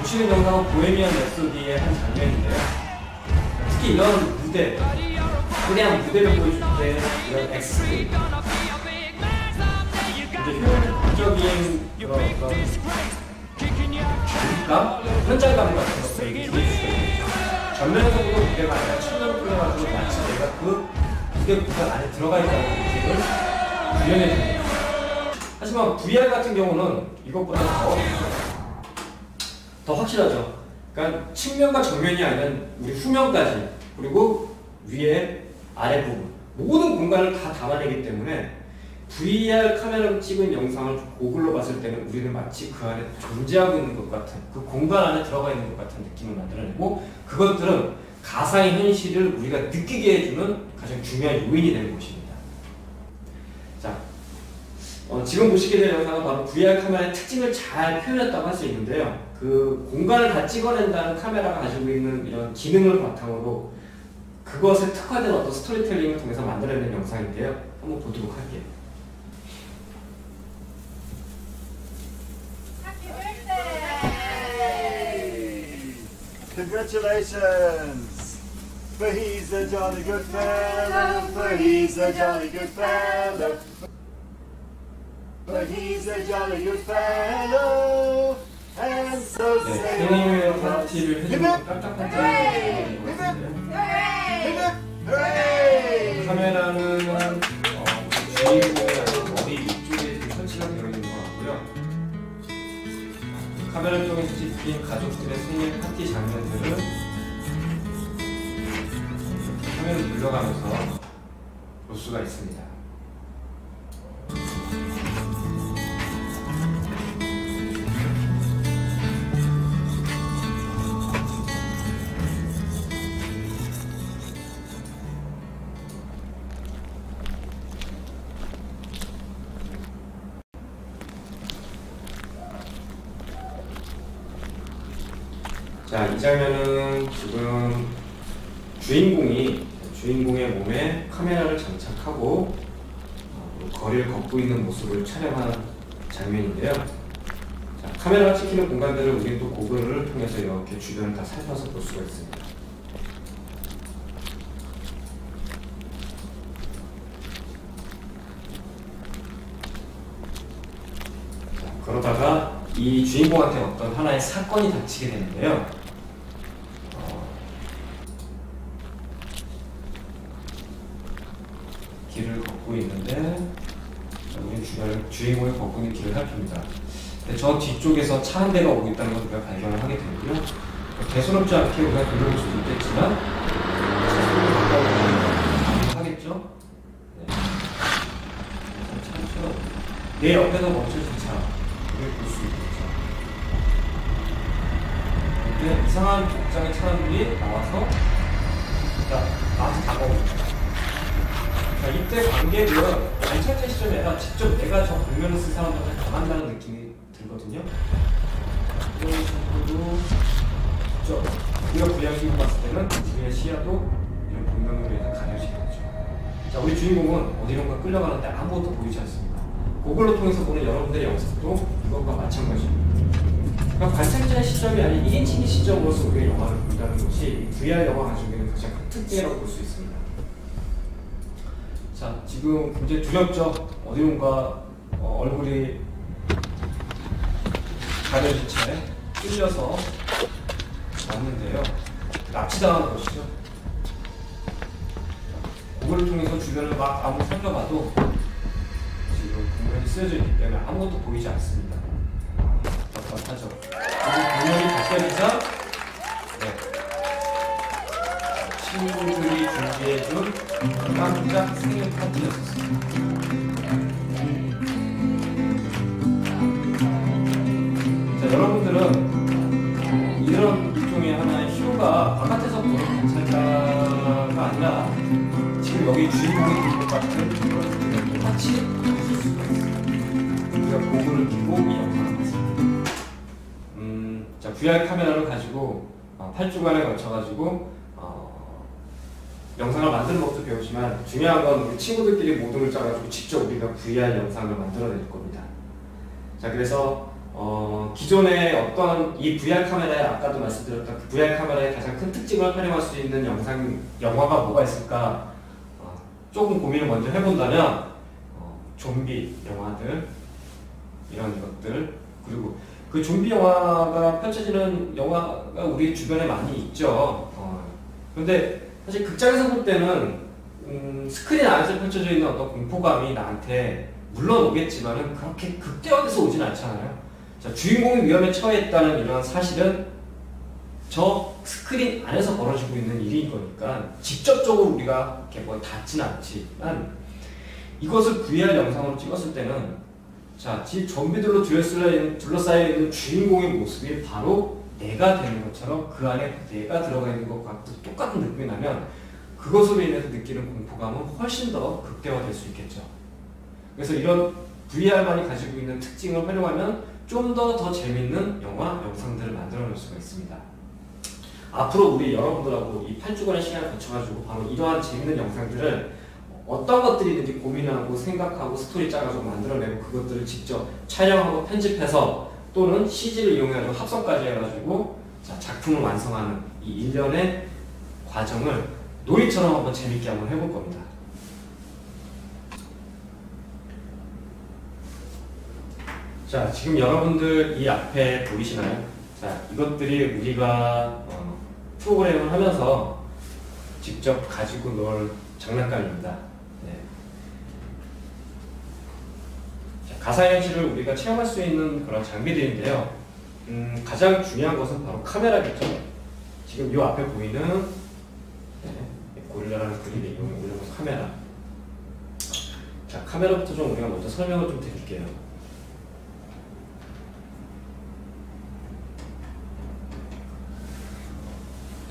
보시는 영상은 보헤미안 랩소디의 한 장면인데요. 특히 이런 무대, 그냥 무대를 보여줄 때 이런 X스크린, 효율적인 그런 몰입감, 현장감 같은 것들이 전면적으로 무대가 아니라 측면 풀려가지고 마치 내가 그 무대 공간 안에 들어가 있다는 느낌을 구현해줍니다. 하지만 VR 같은 경우는 이것보다 더 확실하죠. 그러니까 측면과 정면이 아니라 우리 후면까지 그리고 위에 아래 부분 모든 공간을 다 담아내기 때문에 VR 카메라로 찍은 영상을 고글로 봤을 때는 우리는 마치 그 안에 존재하고 있는 것 같은 그 공간 안에 들어가 있는 것 같은 느낌을 만들어내고 그것들은 가상의 현실을 우리가 느끼게 해주는 가장 중요한 요인이 되는 것입니다. 자, 지금 보시게 될 영상은 바로 VR 카메라의 특징을 잘 표현했다고 할 수 있는데요. 그 공간을 다 찍어낸다는 카메라가 가지고 있는 이런 기능을 바탕으로 그것에 특화된 어떤 스토리텔링을 통해서 만들어낸 영상인데요. 한번 보도록 할게요.
Congratulations! For he's a jolly good fellow, for he's a jolly good fellow, for he's a jolly good fellow, and so say
생일 파티를 해주는 깜짝 파티를
hooray!
카메라는 주인공의 머리 위쪽에 설치가 되어 있는 것 같고요. 카메라를 통해서 찍힌 가족들의 생일 파티 장면들을 화면을 돌려가면서 볼 수가 있습니다. 자, 이 장면은 지금 주인공의 몸에 카메라를 장착하고 거리를 걷고 있는 모습을 촬영한 장면인데요. 자, 카메라가 찍히는 공간들을 우리 또 고글을 통해서 이렇게 주변을 다 살펴서 볼 수가 있습니다. 자, 그러다가 이 주인공한테 어떤 하나의 사건이 닥치게 되는데요. 길을 걷고 있는데 우리 주인공이 걷고 있는 길을 살핍니다. 근데 저 뒤쪽에서 차 한 대가 오고 있다는 걸 우리가 발견을 하게 되고요. 대수롭지 않게 우리가 돌려볼 수도 있겠지만 하겠죠. 네. 차처럼 내 옆에서 멈춰진 차를 볼 수 있겠죠. 근데 이상한 복장의 사람들이 나와서 나한테 다가옵니다. 자, 이때 관객은 관찰자 시점에 직접 내가 저 장면을 쓴 사람들한테 당한다는 느낌이 들거든요. 이런 식으로 직접 우리가 부양식으로 봤을 때는 우리의 시야도 이런 공명으로 인해서 가려지게 되죠. 자, 우리 주인공은 어디론가 끌려가는데 아무것도 보이지 않습니다. 그걸로 통해서 보는 여러분들의 영상도 이것과 마찬가지입니다. 그러니까 관찰자의 시점이 아닌 1인칭의 시점으로서 우리가 영화를 본다는 것이 VR 영화 가지고 있는 가장 큰 특징이라고 볼 수 있습니다. 자, 지금 굉장히 두렵죠? 어디론가 얼굴이 가려진 채 끌려서 왔는데요. 납치당하는 것이죠. 그걸 통해서 주변을 막 아무리 살펴봐도 지금 공간이 쓰여져 있기 때문에 아무것도 보이지 않습니다. 답답하죠. 그리고 공간이 바뀌어지자 친구들이 준비해준 깜짝 생일 파티였습니다. 자, 여러분들은 이런 일종의 하나의 쇼가 바깥에서 보는 관찰자가 아니라 지금 여기 주인공이 될 것 같은 그런 똑같이 보실 수가 있어요. 우리가 고글을 끼고 이 영상을 봤습니다. 자, VR 카메라를 가지고 8주간에 걸쳐가지고 영상을 만드는 법도 배우지만 중요한 건 우리 친구들끼리 모듈을 짜가지고 직접 우리가 VR 영상을 만들어낼 겁니다. 자, 그래서 기존의 어떤 이 VR 카메라에 아까도 말씀드렸던 그 VR 카메라의 가장 큰 특징을 활용할 수 있는 영화가 뭐가 있을까 조금 고민을 먼저 해본다면 좀비 영화들 이런 것들, 그리고 그 좀비 영화가 펼쳐지는 영화가 우리 주변에 많이 있죠. 그런데 사실 극장에서 볼 때는 스크린 안에서 펼쳐져 있는 어떤 공포감이 나한테 물론 오겠지만은 그렇게 극대화돼서 오진 않잖아요. 자, 주인공이 위험에 처했다는 이런 사실은 저 스크린 안에서 벌어지고 있는 일인 거니까 직접적으로 우리가 이렇게 뭐 닿지는 않지만 이것을 VR 영상으로 찍었을 때는 자, 좀비들로 둘러싸여 있는 주인공의 모습이 바로 내가 되는 것처럼 그 안에 내가 들어가 있는 것과 똑같은 느낌이 나면 그것으로 인해서 느끼는 공포감은 훨씬 더 극대화될 수 있겠죠. 그래서 이런 VR만이 가지고 있는 특징을 활용하면 좀 더 재밌는 영화, 영상들을 만들어낼 수가 있습니다. 앞으로 우리 여러분들하고 이 8주간의 시간을 거쳐가지고 바로 이러한 재밌는 영상들을 어떤 것들이든지 고민하고 생각하고 스토리 짜가지고 만들어내고 그것들을 직접 촬영하고 편집해서 또는 CG를 이용해서 합성까지 해가지고 작품을 완성하는 이 일련의 과정을 놀이처럼 한번 재밌게 한번 해볼 겁니다. 자, 지금 여러분들 이 앞에 보이시나요? 자, 이것들이 우리가 프로그램을 하면서 직접 가지고 놀 장난감입니다. 네. 자, 가상현실을 우리가 체험할 수 있는 그런 장비들인데요. 가장 중요한 것은 바로 카메라겠죠. 지금 이 앞에 보이는 고릴라라는 그림에 올려놓은 카메라. 자, 카메라부터 좀 우리가 먼저 설명을 좀 드릴게요.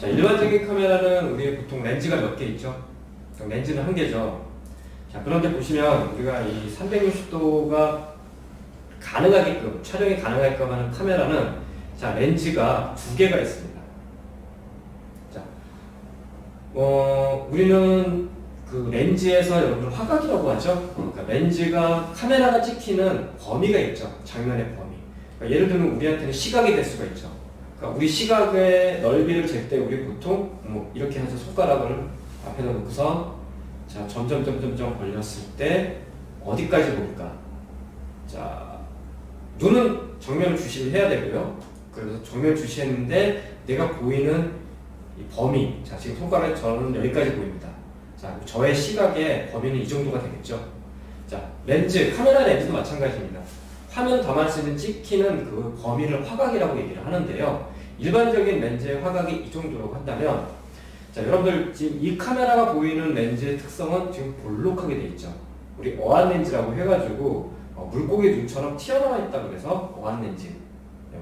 자, 일반적인 카메라는 우리 보통 렌즈가 몇 개 있죠? 렌즈는 한 개죠. 자, 그런데 보시면 우리가 이 360도가 가능하게끔, 촬영이 가능하게끔 하는 카메라는 자, 렌즈가 두 개가 있습니다. 우리는 그 렌즈에서 여러분 화각이라고 하죠. 그러니까 렌즈가 카메라가 찍히는 범위가 있죠. 장면의 범위. 그러니까 예를 들면 우리한테는 시각이 될 수가 있죠. 그러니까 우리 시각의 넓이를 잴 때 우리 보통 뭐 이렇게 해서 손가락을 앞에다 놓고서 자 점점 벌렸을 때 어디까지 볼까? 자 눈은 정면을 주시를 해야 되고요. 그래서 정면을 주시했는데 내가 보이는 이 범위, 자 지금 손가락에 저는 여기까지 보입니다. 자 저의 시각의 범위는 이 정도가 되겠죠. 자 렌즈, 카메라 렌즈도 마찬가지입니다. 화면 담았을 때 찍히는 그 범위를 화각이라고 얘기를 하는데요. 일반적인 렌즈의 화각이 이 정도라고 한다면, 자 여러분들 지금 이 카메라가 보이는 렌즈의 특성은 지금 볼록하게 되어 있죠. 우리 어안 렌즈라고 해가지고 물고기 눈처럼 튀어나와 있다고 해서 어안 렌즈,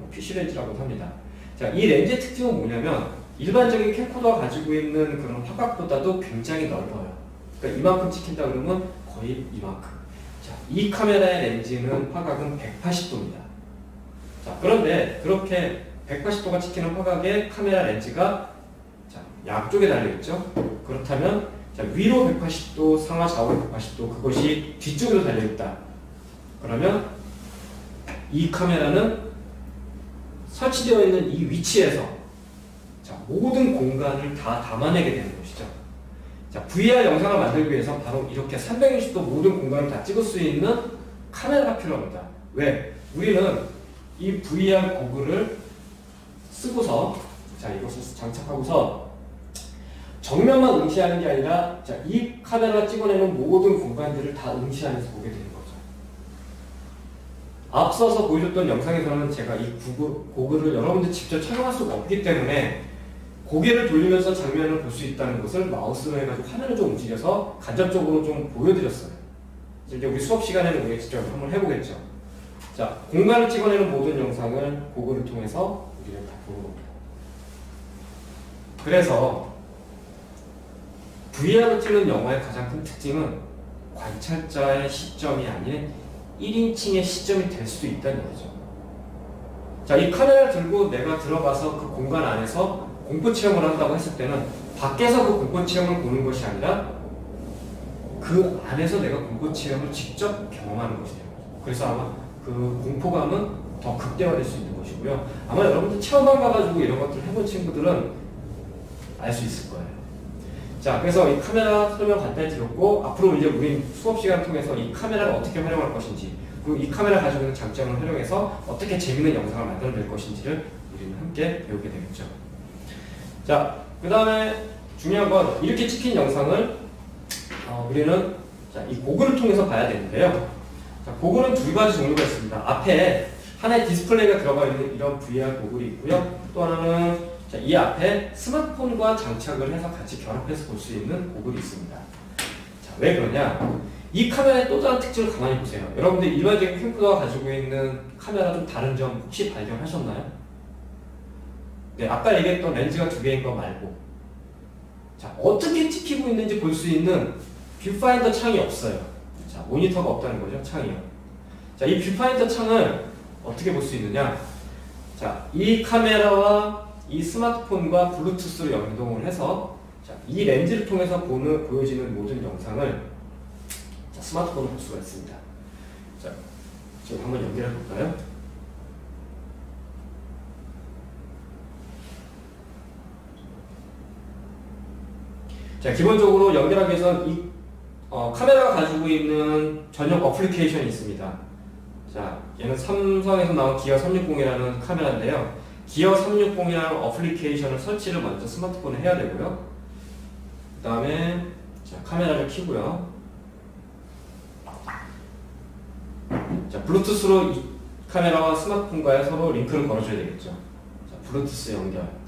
피쉬 렌즈라고 합니다. 자, 이 렌즈의 특징은 뭐냐면 일반적인 캠코더가 가지고 있는 그런 화각보다도 굉장히 넓어요. 그러니까 이만큼 찍힌다 그러면 거의 이만큼. 자, 이 카메라의 렌즈는 화각은 180도입니다. 자, 그런데 그렇게 180도가 찍히는 화각의 카메라 렌즈가 자, 양쪽에 달려있죠. 그렇다면 자, 위로 180도, 상하 좌우 180도, 그것이 뒤쪽으로 달려있다. 그러면 이 카메라는 설치되어 있는 이 위치에서 자, 모든 공간을 다 담아내게 되는 것이죠. 자, VR 영상을 만들기 위해서 바로 이렇게 360도 모든 공간을 다 찍을 수 있는 카메라가 필요합니다. 왜? 우리는 이 VR 고글을 쓰고서 자, 이것을 장착하고서 정면만 응시하는 게 아니라 자, 이 카메라가 찍어내는 모든 공간들을 다 응시하면서 보게 되는 거죠. 앞서서 보여줬던 영상에서는 제가 이 고글을 여러분들 직접 촬영할 수가 없기 때문에 고개를 돌리면서 장면을 볼 수 있다는 것을 마우스로 해가지고 화면을 좀 움직여서 간접적으로 좀 보여드렸어요. 이제 우리 수업 시간에는 우리가 직접 한번 해보겠죠. 자, 공간을 찍어내는 모든 영상을 고글을 통해서 우리가 다 보는 겁니다. 그래서 VR로 찍는 영화의 가장 큰 특징은 관찰자의 시점이 아닌 1인칭의 시점이 될 수도 있다는 거죠. 자, 이 카메라를 들고 내가 들어가서 그 공간 안에서 공포 체험을 한다고 했을 때는 밖에서 그 공포 체험을 보는 것이 아니라 그 안에서 내가 공포 체험을 직접 경험하는 것이 돼요. 그래서 아마 그 공포감은 더 극대화될 수 있는 것이고요. 아마 여러분들 체험관 가가지고 이런 것들을 해본 친구들은 알 수 있을 거예요. 자, 그래서 이 카메라 설명 간단히 드렸고, 앞으로 이제 우리 수업 시간을 통해서 이 카메라를 어떻게 활용할 것인지, 그리고 이 카메라 가지고 있는 장점을 활용해서 어떻게 재밌는 영상을 만들어낼 것인지를 우리는 함께 배우게 되겠죠. 자, 그 다음에 중요한 건 이렇게 찍힌 영상을 우리는 자, 이 고글을 통해서 봐야 되는데요. 자, 고글은 두 가지 종류가 있습니다. 앞에 하나의 디스플레이가 들어가 있는 이런 VR 고글이 있고요. 또 하나는 자, 이 앞에 스마트폰과 장착을 해서 같이 결합해서 볼 수 있는 고글이 있습니다. 자, 왜 그러냐? 이 카메라의 또 다른 특징을 가만히 보세요. 여러분들 일반적인 캠코더가 가지고 있는 카메라 좀 다른 점 혹시 발견하셨나요? 네, 아까 얘기했던 렌즈가 두 개인 거 말고 자, 어떻게 찍히고 있는지 볼 수 있는 뷰파인더 창이 없어요. 자, 모니터가 없다는 거죠, 창이요. 자, 이 뷰파인더 창을 어떻게 볼 수 있느냐? 자, 이 카메라와 이 스마트폰과 블루투스로 연동을 해서 자, 이 렌즈를 통해서 보여지는 모든 영상을 자, 스마트폰으로 볼 수가 있습니다. 자, 지금 한번 연결해 볼까요? 자, 기본적으로 연결하기 위해서는 이 카메라가 가지고 있는 전용 어플리케이션이 있습니다. 자, 얘는 삼성에서 나온 기어 360이라는 카메라인데요. 기어 360이라는 어플리케이션을 설치를 먼저 스마트폰에 해야 되고요. 그 다음에 자, 카메라를 켜고요. 자, 블루투스로 이 카메라와 스마트폰과의 서로 링크를 걸어줘야 되겠죠. 자, 블루투스 연결.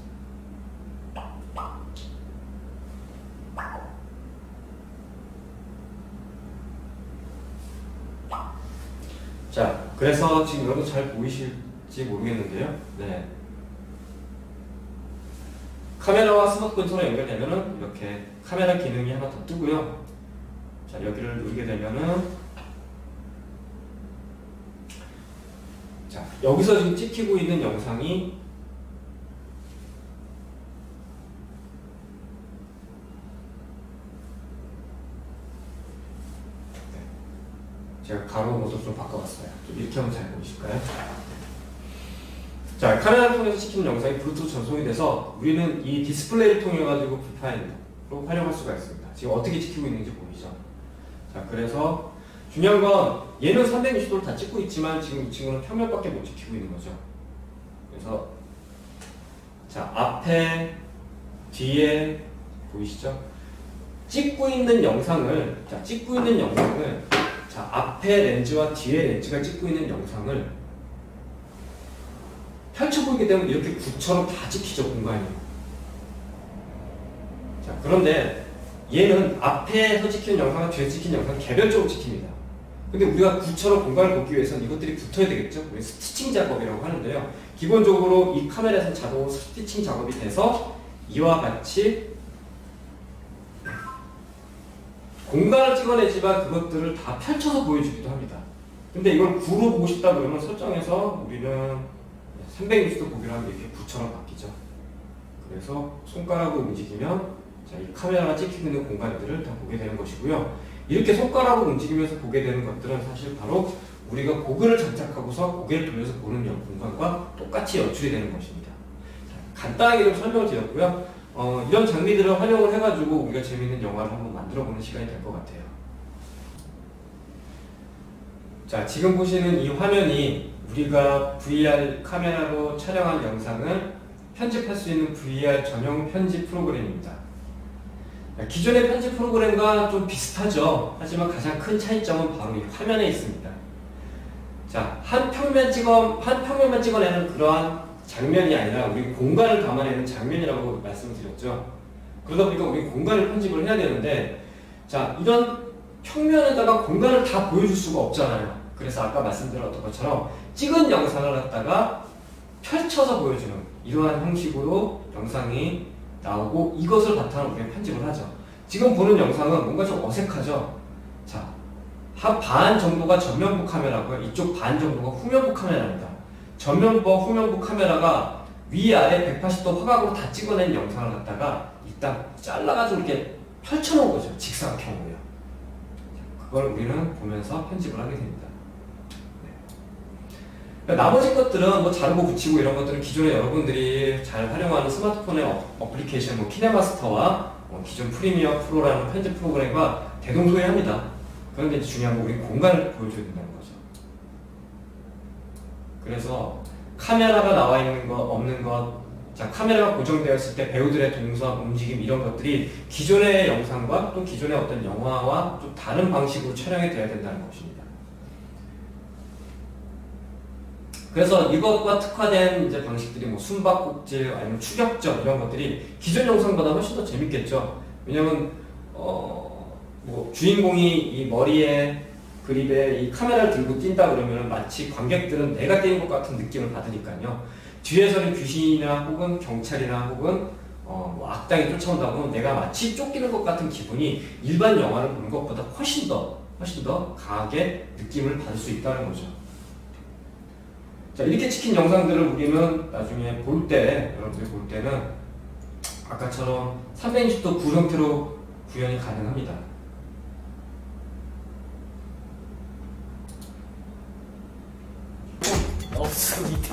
자, 그래서 지금 여러분 잘 보이실지 모르겠는데요. 네. 카메라와 스마트폰 서로 연결되면은 이렇게 카메라 기능이 하나 더 뜨고요. 자, 여기를 누르게 되면은 자, 여기서 지금 찍히고 있는 영상이 제가 가로 모드 좀 바꿔봤어요. 좀 이렇게 하면 잘 보이실까요? 자, 카메라를 통해서 찍히는 영상이 블루투스 전송이 돼서 우리는 이 디스플레이를 통해 가지고 뷰파인더로 활용할 수가 있습니다. 지금 어떻게 찍히고 있는지 보이죠? 자, 그래서 중요한 건 얘는 360도를 다 찍고 있지만 지금 이 친구는 평면밖에 못 찍히고 있는 거죠. 그래서 자, 앞에 뒤에 보이시죠? 찍고 있는 영상을 자, 앞에 렌즈와 뒤에 렌즈가 찍고 있는 영상을 펼쳐보게 되면 이렇게 구처럼 다 찍히죠, 공간이. 자, 그런데 얘는 앞에서 찍히는 영상과 뒤에서 찍히는 영상은 개별적으로 찍힙니다. 근데 우리가 구처럼 공간을 보기 위해서는 이것들이 붙어야 되겠죠? 우리 스티칭 작업이라고 하는데요. 기본적으로 이 카메라에서 자동으로 스티칭 작업이 돼서 이와 같이 공간을 찍어내지만 그것들을 다 펼쳐서 보여주기도 합니다. 근데 이걸 구로 보고 싶다 그러면 설정에서 우리는 360도 보기로 하면 이렇게 구처럼 바뀌죠. 그래서 손가락을 움직이면 자, 이 카메라가 찍히고 있는 공간들을 다 보게 되는 것이고요. 이렇게 손가락을 움직이면서 보게 되는 것들은 사실 바로 우리가 고글을 장착하고서 고개를 돌려서 보는 공간과 똑같이 연출이 되는 것입니다. 자, 간단하게 좀 설명을 드렸고요. 이런 장비들을 활용을 해가지고 우리가 재미있는 영화를 한번 만들어보는 시간이 될 것 같아요. 자, 지금 보시는 이 화면이 우리가 VR 카메라로 촬영한 영상을 편집할 수 있는 VR 전용 편집 프로그램입니다. 기존의 편집 프로그램과 좀 비슷하죠. 하지만 가장 큰 차이점은 바로 이 화면에 있습니다. 자, 한 평면만 찍어내는 그러한 장면이 아니라 우리 공간을 담아내는 장면이라고 말씀드렸죠. 그러다 보니까 우리 공간을 편집을 해야 되는데, 자, 이런 평면에다가 공간을 다 보여줄 수가 없잖아요. 그래서 아까 말씀드렸던 것처럼 찍은 영상을 갖다가 펼쳐서 보여주는 이러한 형식으로 영상이 나오고 이것을 바탕으로 우리가 편집을 하죠. 지금 보는 영상은 뭔가 좀 어색하죠. 자, 한 반 정도가 전면부 카메라고요. 이쪽 반 정도가 후면부 카메라입니다. 전면부와 후면부 카메라가 위아래 180도 화각으로 다 찍어낸 영상을 갖다가 일단 잘라가지고 이렇게 펼쳐놓은 거죠. 직사각형으로요. 그걸 우리는 보면서 편집을 하게 됩니다. 나머지 것들은 뭐 자르고 붙이고 이런 것들은 기존에 여러분들이 잘 활용하는 스마트폰의 어플리케이션 뭐 키네마스터와 기존 프리미어 프로라는 편집 프로그램과 대동소이합니다. 그런데 중요한 건 우리 공간을 보여줘야 된다는 거죠. 그래서 카메라가 나와 있는 것, 없는 것, 자, 카메라가 고정되어 있을 때 배우들의 동선, 움직임 이런 것들이 기존의 영상과 또 기존의 어떤 영화와 좀 다른 방식으로 촬영이 되어야 된다는 것입니다. 그래서 이것과 특화된 이제 방식들이 뭐 숨바꼭질 아니면 추격전 이런 것들이 기존 영상보다 훨씬 더 재밌겠죠. 왜냐면 뭐 주인공이 이 머리에 그립에 이 카메라를 들고 뛴다 그러면 마치 관객들은 내가 뛰는 것 같은 느낌을 받으니까요. 뒤에서는 귀신이나 혹은 경찰이나 혹은 뭐 악당이 쫓아온다 보면 내가 마치 쫓기는 것 같은 기분이 일반 영화를 보는 것보다 훨씬 더 강하게 느낌을 받을 수 있다는 거죠. 자, 이렇게 찍힌 영상들을 우리는 나중에 볼 때, 여러분들이 볼 때는 아까처럼 360도 구 형태로 구현이 가능합니다.
없어, 밑에.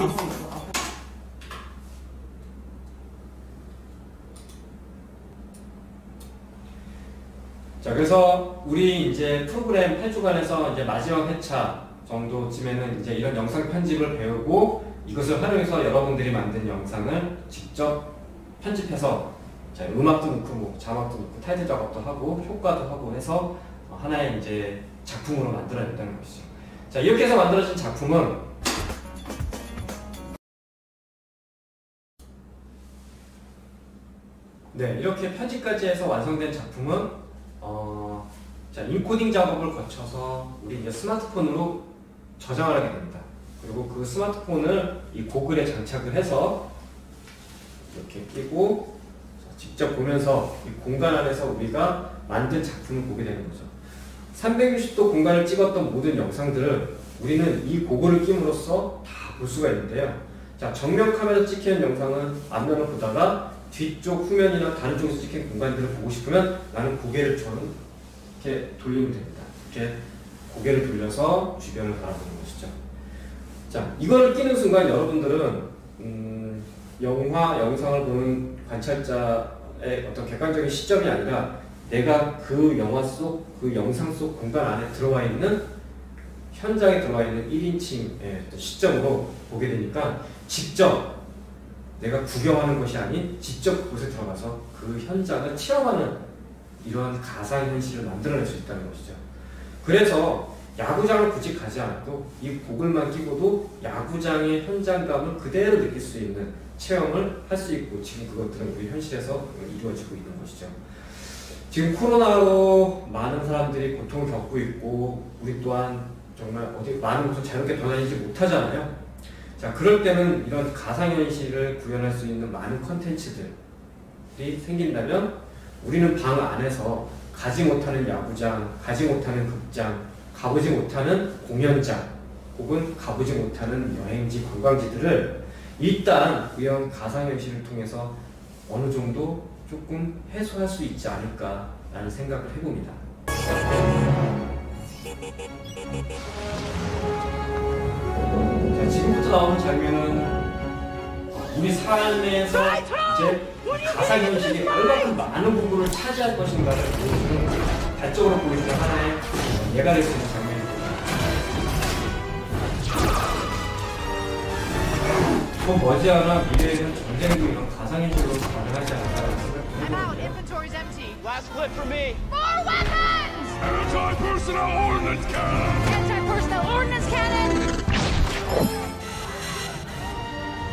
자, 그래서 우리 이제 프로그램 8주간에서 이제 마지막 회차 정도쯤에는 이제 이런 영상 편집을 배우고 이것을 활용해서 여러분들이 만든 영상을 직접 편집해서 자, 음악도 넣고 뭐 자막도 넣고 타이틀 작업도 하고 효과도 하고 해서 하나의 이제 작품으로 만들어야 된다는 것이죠. 자, 이렇게 해서 만들어진 작품은 네, 이렇게 편집까지 해서 완성된 작품은 자, 인코딩 작업을 거쳐서 우리 이제 스마트폰으로 저장을 하게 됩니다. 그리고 그 스마트폰을 이 고글에 장착을 해서 이렇게 끼고 직접 보면서 이 공간 안에서 우리가 만든 작품을 보게 되는 거죠. 360도 공간을 찍었던 모든 영상들을 우리는 이 고글을 끼므로써 다 볼 수가 있는데요. 자, 정면 카메라 찍히는 영상은 앞면을 보다가 뒤쪽 후면이나 다른 쪽에서 찍힌 공간들을 보고 싶으면 나는 고개를 저는 이렇게 돌리면 됩니다. 이렇게 고개를 돌려서 주변을 바라보는 것이죠. 자, 이거를 끼는 순간 여러분들은 영화, 영상을 보는 관찰자의 어떤 객관적인 시점이 아니라 내가 그 영화 속, 그 영상 속 공간 안에 들어와 있는 현장에 들어와 있는 1인칭의 시점으로 보게 되니까 직접 내가 구경하는 것이 아닌 직접 그곳에 들어가서 그 현장을 체험하는 이러한 가상현실을 만들어낼 수 있다는 것이죠. 그래서 야구장을 굳이 가지 않아도 이 고글만 끼고도 야구장의 현장감을 그대로 느낄 수 있는 체험을 할 수 있고 지금 그것들은 우리 현실에서 이루어지고 있는 것이죠. 지금 코로나로 많은 사람들이 고통을 겪고 있고 우리 또한 정말 어디 많은 곳을 자유롭게 돌아다니지 못하잖아요. 자, 그럴 때는 이런 가상현실을 구현할 수 있는 많은 컨텐츠들이 생긴다면 우리는 방 안에서 가지 못하는 야구장, 가지 못하는 극장, 가보지 못하는 공연장, 혹은 가보지 못하는 여행지, 관광지들을 일단 이런 가상현실을 통해서 어느 정도 조금 해소할 수 있지 않을까라는 생각을 해봅니다. 자, 지금부터 나오는 장면은 우리 삶에서 이제 가상현실이 얼마큼 많은 부분을 차지할 것인가를 보여주는 발적으로 보여주는 하나의 예가 될 수 있는 장면입니다. 또 머지않아 미래에는 전쟁도 이런 가상현실로 가능하지 않을까라는 생각도 해봅니다.
Inventory's empty.
Last clip for me.
More weapons!
Anti-personnel ordnance cannon!
Anti-personnel ordnance cannon!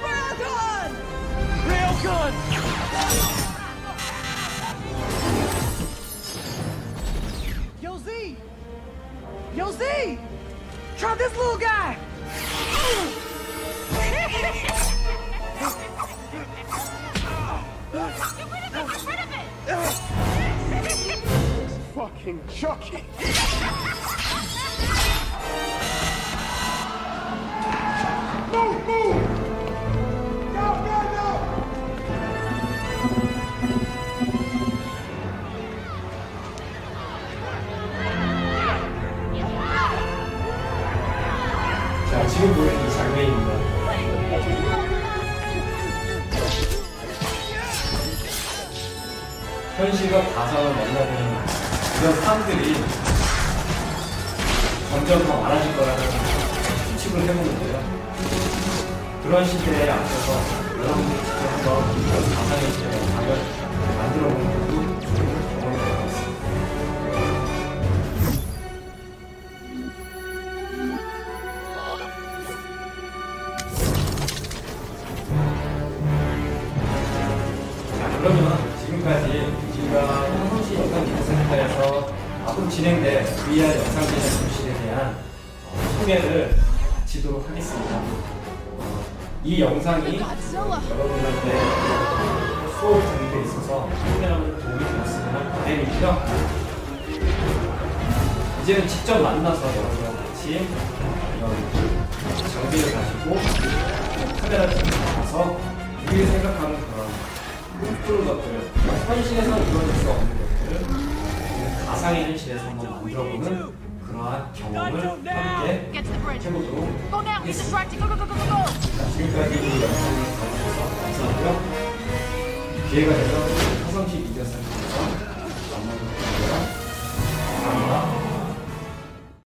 Railgun!
Railgun!
Yo, Z! Yo, Z! Try this little guy!
Fucking Chucky! Move! Move! Go, go, go!
자, 지금 보여준 이 장면입니다. 현실과 가상을 만나는 이런 사람들이 점점 더 많아질 거라는 추측을 해보는데요. 그런 시대에 앞서서 여러분들이 직접 한번 이런 가상의 시대를 만들어보는 것도 좋은 경험이 될 것 같습니다. 자, 그러면 지금까지 우리가 현실 영상기술센터에서 앞으로 진행될 VR 영상제작 교실에 대한 소개를 마치도록 하겠습니다. 이 영상이 여러분들한테 수업 준비에 있어서 소개하는 도움이 되었으면 바람이고요. 이제는 직접 만나서 여러분과 같이 이런 장비를 가지고 카메라를 가서 우리가 생각하는 그런 꿈꾸는 것들, 현실에서 이루어질 수 없는 것들을 가상의 현실에서 한번 만들어보는 그러한 경험을 함께
Get to the bridge.
해보도록
Go now! He's
하겠습니다.
distracted! Go, go, go, go, go, go!
자, 지금까지 이 영상을 봐주셔서 감사하고요. 기회가 되면